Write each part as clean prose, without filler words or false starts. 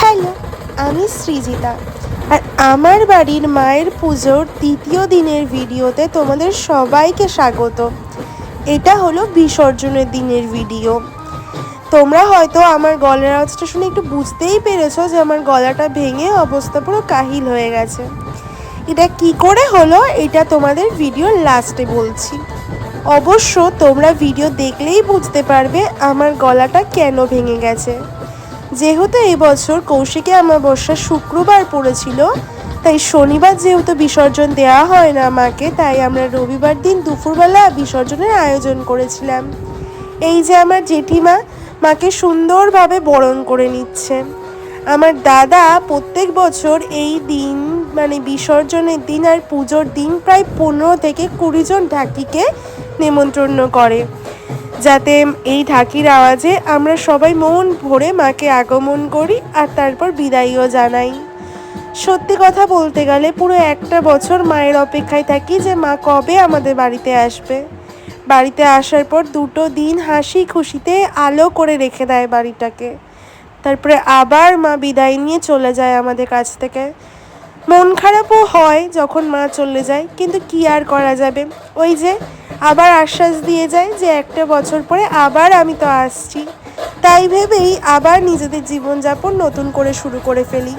Hello, আমি সৃজিতা। আর আমার বাড়ির মায়ের পুজোর দ্বিতীয় দিনের ভিডিওতে তোমাদের সবাইকে স্বাগত। এটা হলো বিসর্জনের দিনের ভিডিও। তোমরা হয়তো আমার গলার আওয়াজটা শুনে একটু বুঝতেই পেরেছো যে আমার গলাটা ভেঙে অবস্থা পুরো কাহিল হয়ে গেছে। এটা কি করে হলো এটা তোমাদের ভিডিওর লাস্টে বলছি। অবশ্য তোমরা ভিডিও দেখলেই বুঝতে পারবে আমার গলাটা কেন ভেঙে গেছে। যেহেতু এই বছর কৌশিকী অমাবস্যা শুক্রবার পড়েছিল, তাই শনিবার যেহেতু বিসর্জন দেওয়া হয় না মাকে, তাই আমরা রবিবার দিন দুপুরবেলা বিসর্জনের আয়োজন করেছিলাম। এই যে আমার জেঠিমা মাকে সুন্দরভাবে বরণ করে নিচ্ছে। আমার দাদা প্রত্যেক বছর এই দিন মানে বিসর্জনের দিন আর পুজোর দিন প্রায় 15 থেকে 20 জন ঢাকিকে নেমন্ত্রণ করে, যাতে এই ঢাকির আওয়াজে আমরা সবাই মন ভরে মাকে আগমন করি আর তারপর বিদায়ও জানাই। সত্যি কথা বলতে গেলে পুরো একটা বছর মায়ের অপেক্ষায় থাকি যে মা কবে আমাদের বাড়িতে আসবে। বাড়িতে আসার পর 2 দিন হাসি খুশিতে আলো করে রেখে দেয় বাড়িটাকে। তারপরে আবার মা বিদায় নিয়ে চলে যায় আমাদের কাছ থেকে। মন খারাপও হয় যখন মা চলে যায়, কিন্তু কি আর করা যাবে, ওই যে আবার আশ্বাস দিয়ে যায় যে একটা বছর পরে আবার আমি তো আসছি। তাই ভেবেই আবার নিজেদের জীবনযাপন নতুন করে শুরু করে ফেলি।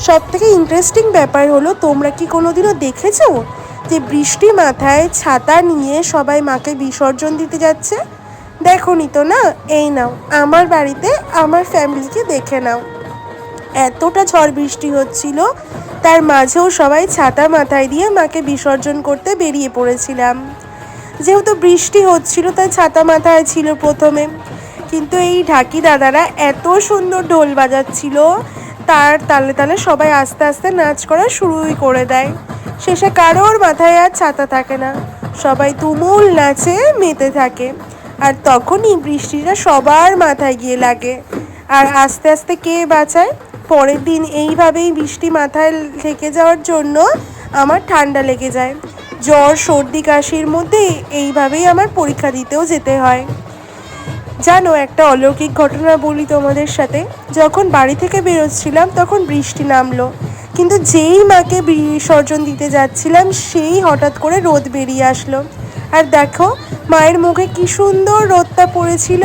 সবথেকে ইন্টারেস্টিং ব্যাপার হলো, তোমরা কি কোনোদিনও দেখেছো যে বৃষ্টি মাথায় ছাতা নিয়ে সবাই মাকে বিসর্জন দিতে যাচ্ছে? দেখোনি তো না? এই নাও আমার বাড়িতে আমার ফ্যামিলিকে দেখে নাও। এতটা ঝড় বৃষ্টি হচ্ছিল, তার মাঝেও সবাই ছাতা মাথায় দিয়ে মাকে বিসর্জন করতে বেরিয়ে পড়েছিলাম। যেহেতু বৃষ্টি হচ্ছিল তাই ছাতা মাথায় ছিল প্রথমে, কিন্তু এই ঢাকি দাদারা এত সুন্দর ঢোল বাজাচ্ছিল, তার তালে তালে সবাই আস্তে আস্তে নাচ করা শুরুই করে দেয়। শেষে কারোর মাথায় আর ছাতা থাকে না, সবাই তুমুল নাচে মেতে থাকে। আর তখনই বৃষ্টিটা সবার মাথায় গিয়ে লাগে, আর আস্তে আস্তে কে বাঁচায়? পরের দিন এইভাবেই বৃষ্টি মাথায় থেকে যাওয়ার জন্য আমার ঠান্ডা লেগে যায়। জ্বর সর্দি কাশির মধ্যে এইভাবেই আমার পরীক্ষা দিতেও যেতে হয়। জানো, একটা অলৌকিক ঘটনা বলি তোমাদের সাথে। যখন বাড়ি থেকে বেরোচ্ছিলাম তখন বৃষ্টি নামলো, কিন্তু যেই মাকে বিসর্জন দিতে যাচ্ছিলাম সেই হঠাৎ করে রোদ বেরিয়ে আসলো। আর দেখো মায়ের মুখে কি সুন্দর রোদটা পড়েছিল।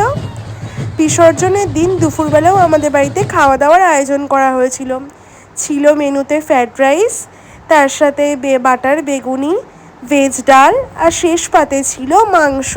বিসর্জনের দিন দুপুরবেলাও আমাদের বাড়িতে খাওয়া দাওয়ার আয়োজন করা হয়েছিল। ছিল মেনুতে ফ্রাইড রাইস, তার সাথে বাটার বেগুনি, ভেজ ডাল, আর শেষ পাতে ছিল মাংস।